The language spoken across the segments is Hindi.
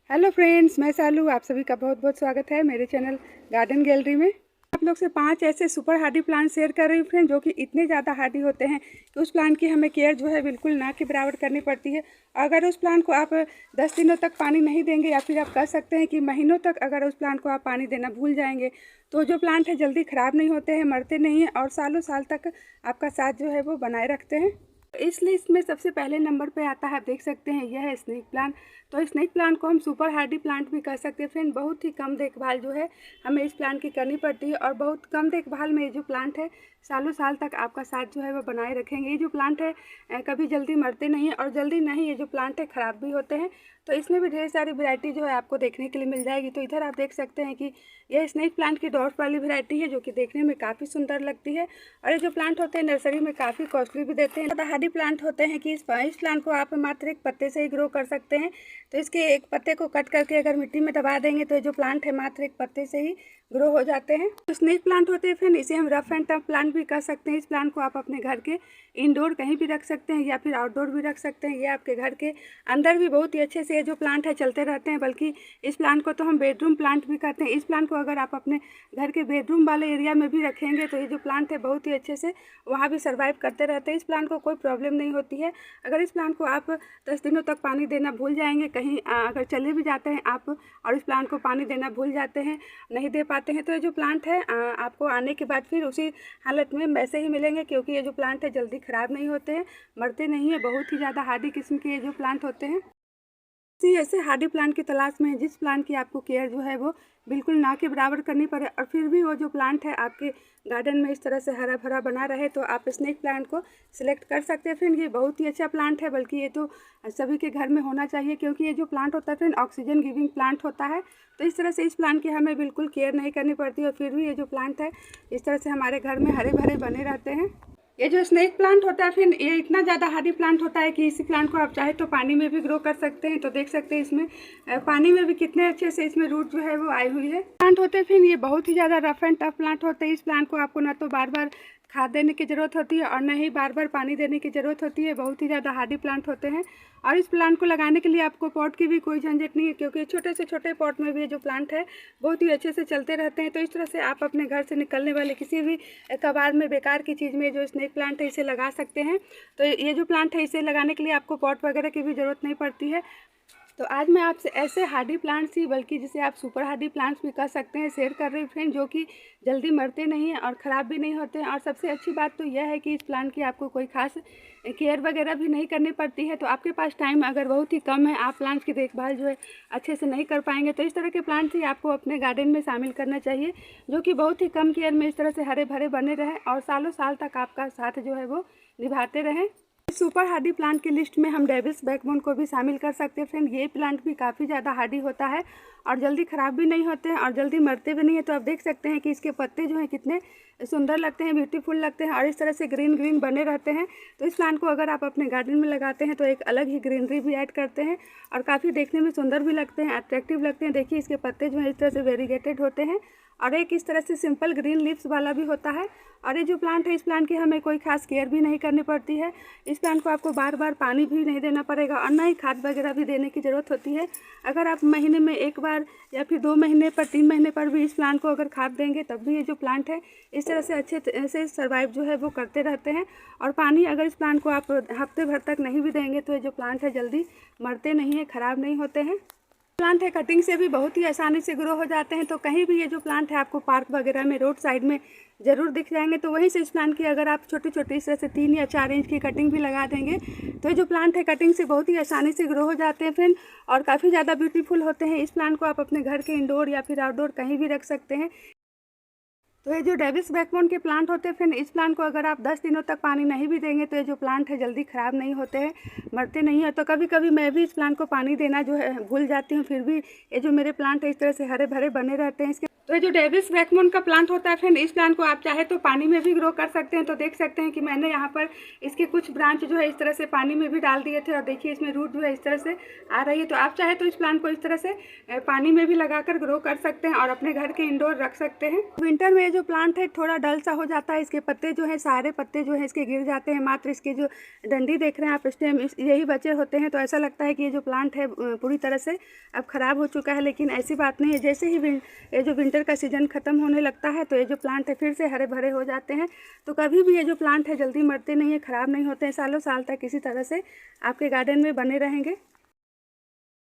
हेलो फ्रेंड्स, मैं सालू। आप सभी का बहुत बहुत स्वागत है मेरे चैनल गार्डन गैलरी में। आप लोग से 5 ऐसे सुपर हार्डी प्लांट शेयर कर रही हूँ फ्रेंड, जो कि इतने ज़्यादा हार्डी होते हैं कि उस प्लांट की हमें केयर जो है बिल्कुल ना के बराबर करनी पड़ती है। अगर उस प्लांट को आप 10 दिनों तक पानी नहीं देंगे, या फिर आप कह सकते हैं कि महीनों तक अगर उस प्लांट को आप पानी देना भूल जाएंगे, तो जो प्लांट है जल्दी ख़राब नहीं होते हैं, मरते नहीं हैं और सालों साल तक आपका साथ जो है वो बनाए रखते हैं। इसलिए इसमें सबसे पहले नंबर पे आता है, आप देख सकते हैं, यह है स्नेक प्लांट। तो स्नेक प्लांट को हम सुपर हार्डी प्लांट भी कह सकते हैं फ्रेंड। बहुत ही कम देखभाल जो है हमें इस प्लांट की करनी पड़ती है, और बहुत कम देखभाल में ये जो प्लांट है सालों साल तक आपका साथ जो है वो बनाए रखेंगे। ये जो प्लांट है कभी जल्दी मरते नहीं हैं, और जल्दी नहीं ये जो प्लांट है ख़राब भी होते हैं। तो इसमें भी ढेर सारी वैरायटी जो है आपको देखने के लिए मिल जाएगी। तो इधर आप देख सकते हैं कि यह स्नेक प्लांट की डॉट वाली वैरायटी है, जो कि देखने में काफ़ी सुंदर लगती है। और ये जो प्लांट होते हैं नर्सरी में काफ़ी कॉस्टली भी देते हैं। ज़्यादा हार्डी प्लांट होते हैं कि इस प्लांट को आप मात्र एक पत्ते से ही ग्रो कर सकते हैं। तो इसके एक पत्ते को कट करके अगर मिट्टी में दबा देंगे तो ये जो प्लांट है मात्र एक पत्ते से ही ग्रो हो जाते हैं। तो स्नेक प्लांट होते हैं फिर इसे हम रफ एंड टफ प्लांट भी कर सकते हैं। इस प्लांट को आप अपने घर के इंडोर कहीं भी रख सकते हैं, या फिर आउटडोर भी रख सकते हैं। ये आपके घर के अंदर भी बहुत ही अच्छे से ये जो प्लांट है चलते रहते हैं। बल्कि इस प्लांट को तो हम बेडरूम प्लांट भी कहते हैं। इस प्लांट को अगर आप अपने घर के बेडरूम वाले एरिया में भी रखेंगे तो ये जो प्लांट है बहुत ही अच्छे से वहाँ भी सर्वाइव करते रहते हैं। इस प्लांट को कोई प्रॉब्लम नहीं होती है। अगर इस प्लांट को आप 10 दिनों तक पानी देना भूल जाएंगे, कहीं अगर चले भी जाते हैं आप और इस प्लांट को पानी देना भूल जाते हैं, नहीं दे पाते हैं, तो ये जो प्लांट है आपको आने के बाद फिर उसी हालत में वैसे ही मिलेंगे। क्योंकि ये जो प्लांट है जल्दी ख़राब नहीं होते हैं, मरते नहीं है। बहुत ही ज़्यादा हार्डी किस्म के ये जो प्लांट होते हैं। इसी ऐसे हार्डी प्लांट की तलाश में है जिस प्लांट की आपको केयर जो है वो बिल्कुल ना के बराबर करनी पड़े, और फिर भी वो जो प्लांट है आपके गार्डन में इस तरह से हरा भरा बना रहे, तो आप स्नेक प्लांट को सिलेक्ट कर सकते हैं फ्रेंड। ये बहुत ही अच्छा प्लांट है, बल्कि ये तो सभी के घर में होना चाहिए। क्योंकि ये जो प्लांट होता है फ्रेंड ऑक्सीजन गिविंग प्लांट होता है। तो इस तरह से इस प्लांट की हमें बिल्कुल केयर नहीं करनी पड़ती, और फिर भी ये जो प्लांट है इस तरह से हमारे घर में हरे भरे बने रहते हैं। ये जो स्नेक प्लांट होता है फिर ये इतना ज़्यादा हार्डी प्लांट होता है कि इसी प्लांट को आप चाहे तो पानी में भी ग्रो कर सकते हैं। तो देख सकते हैं इसमें पानी में भी कितने अच्छे से इसमें रूट जो है वो आई हुई है। प्लांट होते हैं फिर ये बहुत ही ज़्यादा रफ एंड टफ प्लांट होते हैं। इस प्लांट को आपको ना तो बार बार खाद देने की ज़रूरत होती है, और न ही बार बार पानी देने की ज़रूरत होती है। बहुत ही ज़्यादा हार्डी प्लांट होते हैं, और इस प्लांट को लगाने के लिए आपको पॉट की भी कोई झंझट नहीं है। क्योंकि छोटे से छोटे पॉट में भी ये जो प्लांट है बहुत ही अच्छे से चलते रहते हैं। तो इस तरह से आप अपने घर से निकलने वाले किसी भी कबाड़ में बेकार की चीज़ में जो स्नेक प्लांट है इसे लगा सकते हैं। तो ये जो प्लांट है इसे लगाने के लिए आपको पॉट वगैरह की भी ज़रूरत नहीं पड़ती है। तो आज मैं आपसे ऐसे हार्डी प्लांट्स ही, बल्कि जिसे आप सुपर हार्डी प्लांट्स भी कह सकते हैं, शेयर कर रही हूँ फ्रेंड, जो कि जल्दी मरते नहीं हैं और ख़राब भी नहीं होते हैं। और सबसे अच्छी बात तो यह है कि इस प्लांट की आपको कोई खास केयर वगैरह भी नहीं करनी पड़ती है। तो आपके पास टाइम अगर बहुत ही कम है, आप प्लांट्स की देखभाल जो है अच्छे से नहीं कर पाएंगे, तो इस तरह के प्लांट्स ही आपको अपने गार्डन में शामिल करना चाहिए, जो कि बहुत ही कम केयर में इस तरह से हरे भरे बने रहें और सालों साल तक आपका साथ जो है वो निभाते रहें। सुपर हार्डी प्लांट की लिस्ट में हम डेविल्स बैकबोन को भी शामिल कर सकते हैं फ्रेंड। ये प्लांट भी काफ़ी ज़्यादा हार्डी होता है, और जल्दी ख़राब भी नहीं होते हैं, और जल्दी मरते भी नहीं है। तो आप देख सकते हैं कि इसके पत्ते जो हैं कितने सुंदर लगते हैं, ब्यूटीफुल लगते हैं, और इस तरह से ग्रीन ग्रीन बने रहते हैं। तो इस प्लांट को अगर आप अपने गार्डन में लगाते हैं तो एक अलग ही ग्रीनरी भी ऐड करते हैं, और काफ़ी देखने में सुंदर भी लगते हैं, अट्रैक्टिव लगते हैं। देखिए इसके पत्ते जो हैं इस तरह से वेरीगेटेड होते हैं, और एक इस तरह से सिंपल ग्रीन लीव्स वाला भी होता है। और ये जो प्लांट है इस प्लांट की हमें कोई खास केयर भी नहीं करनी पड़ती है। इस प्लांट को आपको बार बार पानी भी नहीं देना पड़ेगा, और ना ही खाद वगैरह भी देने की ज़रूरत होती है। अगर आप महीने में एक बार या फिर 2 महीने पर 3 महीने पर भी इस प्लांट को अगर खाद देंगे, तब भी ये जो प्लांट है इस तरह से अच्छे से सर्वाइव जो है वो करते रहते हैं। और पानी अगर इस प्लांट को आप हफ्ते भर तक नहीं भी देंगे तो ये जो प्लांट है जल्दी मरते नहीं हैं, ख़राब नहीं होते हैं। प्लांट है कटिंग से भी बहुत ही आसानी से ग्रो हो जाते हैं। तो कहीं भी ये जो प्लांट है आपको पार्क वगैरह में रोड साइड में ज़रूर दिख जाएंगे। तो वहीं से इस प्लांट की अगर आप छोटी छोटी इस तरह से 3 या 4 इंच की कटिंग भी लगा देंगे, तो ये जो प्लांट है कटिंग से बहुत ही आसानी से ग्रो हो जाते हैं फ्रेंड, और काफ़ी ज़्यादा ब्यूटीफुल होते हैं। इस प्लांट को आप अपने घर के इंडोर या फिर आउटडोर कहीं भी रख सकते हैं। तो ये जो डेविल्स बैकबोन के प्लांट होते हैं फिर इस प्लांट को अगर आप 10 दिनों तक पानी नहीं भी देंगे तो ये जो प्लांट है जल्दी ख़राब नहीं होते हैं, मरते नहीं हैं। तो कभी कभी मैं भी इस प्लांट को पानी देना जो है भूल जाती हूँ, फिर भी ये जो मेरे प्लांट है इस तरह से हरे भरे बने रहते हैं। इसके तो ये जो डेविल्स बैकबोन का प्लांट होता है फ्रेंड, इस प्लांट को आप चाहे तो पानी में भी ग्रो कर सकते हैं। तो देख सकते हैं कि मैंने यहाँ पर इसके कुछ ब्रांच जो है इस तरह से पानी में भी डाल दिए थे और देखिए इसमें रूट जो है इस तरह से आ रही है। तो आप चाहे तो इस प्लांट को इस तरह से पानी में भी लगाकर ग्रो कर सकते हैं और अपने घर के इंडोर रख सकते हैं। विंटर में ये जो प्लांट है थोड़ा डल सा हो जाता है, इसके पत्ते जो है सारे पत्ते जो है इसके गिर जाते हैं, मात्र इसके जो डंडी देख रहे हैं आप स्टेम यही बचे होते हैं। तो ऐसा लगता है कि ये जो प्लांट है पूरी तरह से अब ख़राब हो चुका है, लेकिन ऐसी बात नहीं है। जैसे ही ये जो विंटर का सीजन ख़त्म होने लगता है तो ये जो प्लांट है फिर से हरे भरे हो जाते हैं। तो कभी भी ये जो प्लांट है जल्दी मरते नहीं है, ख़राब नहीं होते हैं, सालों साल तक इसी तरह से आपके गार्डन में बने रहेंगे।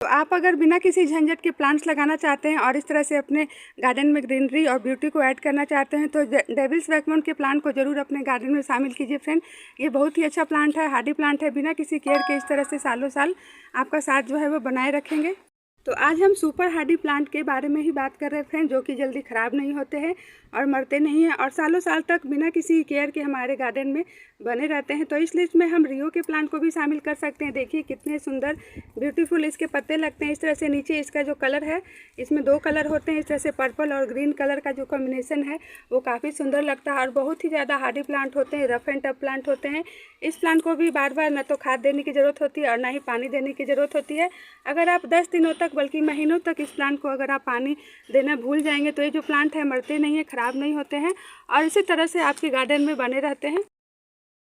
तो आप अगर बिना किसी झंझट के प्लांट्स लगाना चाहते हैं और इस तरह से अपने गार्डन में ग्रीनरी और ब्यूटी को ऐड करना चाहते हैं तो डेविल्स बैकबोन के प्लांट को ज़रूर अपने गार्डन में शामिल कीजिए फ्रेंड। ये बहुत ही अच्छा प्लांट है, हार्डी प्लांट है, बिना किसी केयर के इस तरह से सालों साल आपका साथ जो है वो बनाए रखेंगे। तो आज हम सुपर हार्डी प्लांट के बारे में ही बात कर रहे हैं फ्रेंड, जो कि जल्दी ख़राब नहीं होते हैं और मरते नहीं हैं और सालों साल तक बिना किसी केयर के हमारे गार्डन में बने रहते हैं। तो इस लिस्ट में हम रियो के प्लांट को भी शामिल कर सकते हैं। देखिए कितने सुंदर ब्यूटीफुल इसके पत्ते लगते हैं। इस तरह से नीचे इसका जो कलर है, इसमें 2 कलर होते हैं, इस तरह से पर्पल और ग्रीन कलर का जो कॉम्बिनेशन है वो काफ़ी सुंदर लगता है और बहुत ही ज़्यादा हार्डी प्लांट होते हैं, रफ एंड टफ प्लांट होते हैं। इस प्लांट को भी बार बार न तो खाद देने की ज़रूरत होती है और ना ही पानी देने की ज़रूरत होती है। अगर आप 10 दिनों तक बल्कि महीनों तक इस प्लांट को अगर आप पानी देना भूल जाएंगे तो ये जो प्लांट है मरते नहीं है, ख़राब नहीं होते हैं और इसी तरह से आपके गार्डन में बने रहते हैं।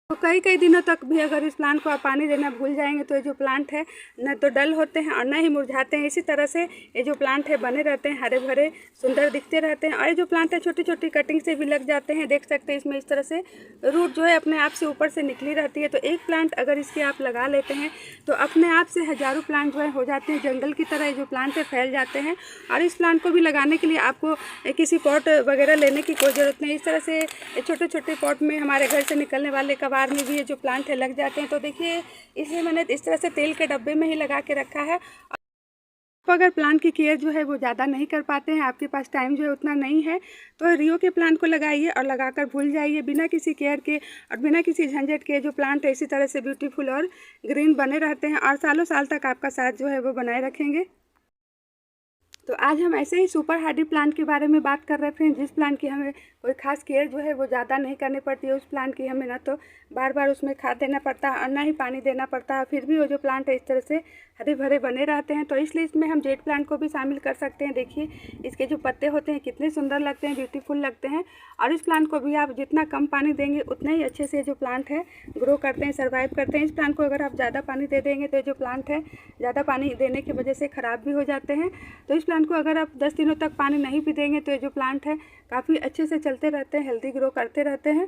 तो कई दिनों तक भी अगर इस प्लांट को आप पानी देना भूल जाएंगे तो ये जो प्लांट है न तो डल होते हैं और न ही मुरझाते हैं। इसी तरह से ये जो प्लांट है बने रहते हैं, हरे भरे सुंदर दिखते रहते हैं। और ये जो प्लांट है छोटी छोटी कटिंग से भी लग जाते हैं, देख सकते हैं इसमें इस तरह से रूट जो है अपने आप से ऊपर से निकली रहती है। तो एक प्लांट अगर इसके आप लगा लेते हैं तो अपने आप से हज़ारों प्लांट जो है हो जाते हैं, जंगल की तरह ये जो प्लांट है फैल जाते हैं। और इस प्लांट को भी लगाने के लिए आपको किसी पॉट वगैरह लेने की कोई ज़रूरत नहीं। इस तरह से छोटे छोटे पॉट में हमारे घर से निकलने वाले कबाड़ में भी ये जो प्लांट है लग जाते हैं। तो देखिए इसे मैंने इस तरह से तेल के डब्बे में ही लगा के रखा है। आप अगर प्लांट की केयर जो है वो ज़्यादा नहीं कर पाते हैं, आपके पास टाइम जो है उतना नहीं है, तो रियो के प्लांट को लगाइए और लगाकर भूल जाइए। बिना किसी केयर के और बिना किसी झंझट के जो प्लांट है इसी तरह से ब्यूटीफुल और ग्रीन बने रहते हैं और सालों साल तक आपका साथ जो है वो बनाए रखेंगे। तो आज हम ऐसे ही सुपर हार्डी प्लांट के बारे में बात कर रहे थे, जिस प्लांट की हमें कोई खास केयर जो है वो ज़्यादा नहीं करनी पड़ती है। उस प्लांट की हमें ना तो बार बार उसमें खाद देना पड़ता है और ना ही पानी देना पड़ता है, फिर भी वो जो प्लांट है इस तरह से हरे भरे बने रहते हैं। तो इसलिए इसमें हम जेड प्लांट को भी शामिल कर सकते हैं। देखिए इसके जो पत्ते होते हैं कितने सुंदर लगते हैं, ब्यूटीफुल लगते हैं। और इस प्लांट को भी आप जितना कम पानी देंगे उतना ही अच्छे से जो प्लांट है ग्रो करते हैं, सर्वाइव करते हैं। इस प्लांट को अगर आप ज़्यादा पानी दे देंगे तो जो प्लांट है ज़्यादा पानी देने की वजह से ख़राब भी हो जाते हैं। तो इस प्लांट को अगर आप 10 दिनों तक पानी नहीं भी देंगे तो ये जो प्लांट है काफ़ी अच्छे से चलते रहते हैं, हेल्दी ग्रो करते रहते हैं।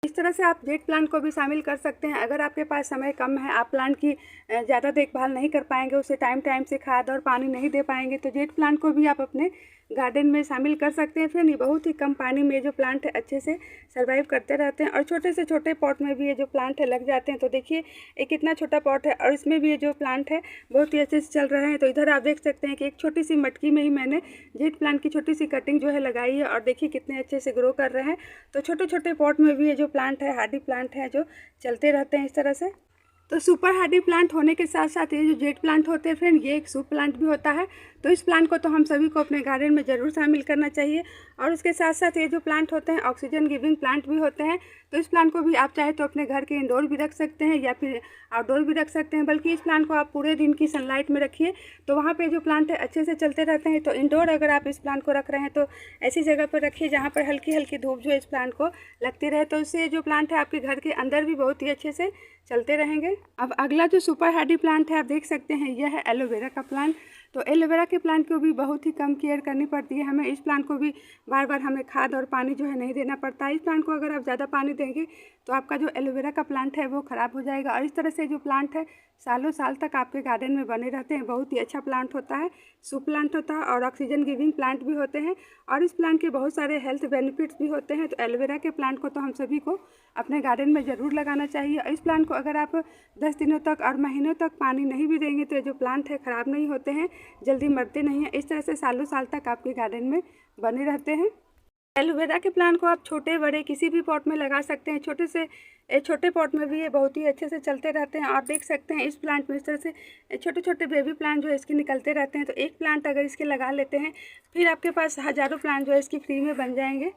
इस तरह से आप जेड प्लांट को भी शामिल कर सकते हैं। अगर आपके पास समय कम है, आप प्लांट की ज़्यादा देखभाल नहीं कर पाएंगे, उसे टाइम से खाद और पानी नहीं दे पाएंगे, तो जेड प्लांट को भी आप अपने गार्डन में शामिल कर सकते हैं। फिर ये बहुत ही कम पानी में जो प्लांट है अच्छे से सर्वाइव करते रहते हैं और छोटे से छोटे पॉट में भी ये जो प्लांट है लग जाते हैं। तो देखिए एक कितना छोटा पॉट है और इसमें भी ये जो प्लांट है बहुत ही अच्छे से चल रहे हैं। तो इधर आप देख सकते हैं कि एक छोटी सी मटकी में ही मैंने जेड प्लांट की छोटी सी कटिंग जो है लगाई है और देखिए कितने अच्छे से ग्रो कर रहे हैं। तो छोटे छोटे पॉट में भी ये जो प्लांट है हार्डी प्लांट है जो चलते रहते हैं इस तरह से। तो सुपर हार्डी प्लांट होने के साथ साथ ये जो जेड प्लांट होते हैं फ्रेंड, ये एक सूप प्लांट भी होता है। तो इस प्लांट को तो हम सभी को अपने गार्डन में ज़रूर शामिल करना चाहिए। और उसके साथ साथ ये जो प्लांट होते हैं ऑक्सीजन गिविंग प्लांट भी होते हैं। तो इस प्लांट को भी आप चाहे तो अपने घर के इंडोर भी रख सकते हैं या फिर आउटडोर भी रख सकते हैं। बल्कि इस प्लांट को आप पूरे दिन की सनलाइट में रखिए तो वहाँ पे जो प्लांट है अच्छे से चलते रहते हैं। तो इंडोर अगर आप इस प्लांट को रख रहे हैं तो ऐसी जगह पर रखिए जहाँ पर हल्की हल्की धूप जो है इस प्लांट को लगती रहे। तो इससे जो प्लांट है आपके घर के अंदर भी बहुत ही अच्छे से चलते रहेंगे। अब अगला जो सुपर हार्डी प्लांट है आप देख सकते हैं, यह है एलोवेरा का प्लांट। तो एलोवेरा के प्लांट को भी बहुत ही कम केयर करनी पड़ती है हमें। इस प्लांट को भी बार बार हमें खाद और पानी जो है नहीं देना पड़ता है। इस प्लांट को अगर आप ज़्यादा पानी देंगे तो आपका जो एलोवेरा का प्लांट है वो ख़राब हो जाएगा। और इस तरह से जो प्लांट है सालों साल तक आपके गार्डन में बने रहते हैं। बहुत ही अच्छा प्लांट होता है, सूप प्लांट होता है और ऑक्सीजन गिविंग प्लांट भी होते हैं। और इस प्लांट के बहुत सारे हेल्थ बेनिफिट्स भी होते हैं। तो एलोवेरा के प्लांट को तो हम सभी को अपने गार्डन में ज़रूर लगाना चाहिए। इस प्लांट को अगर आप 10 दिनों तक और महीनों तक पानी नहीं भी देंगे तो ये जो प्लांट है ख़राब नहीं होते हैं, जल्दी मरते नहीं हैं। इस तरह से सालों साल तक आपके गार्डन में बने रहते हैं। एलोवेरा के प्लांट को आप छोटे बड़े किसी भी पॉट में लगा सकते हैं। छोटे पॉट में भी ये बहुत ही अच्छे से चलते रहते हैं। आप देख सकते हैं इस प्लांट में इस तरह से छोटे छोटे बेबी प्लांट जो है इसके निकलते रहते हैं। तो एक प्लांट अगर इसके लगा लेते हैं, फिर आपके पास हज़ारों प्लांट जो है इसकी फ्री में बन जाएंगे।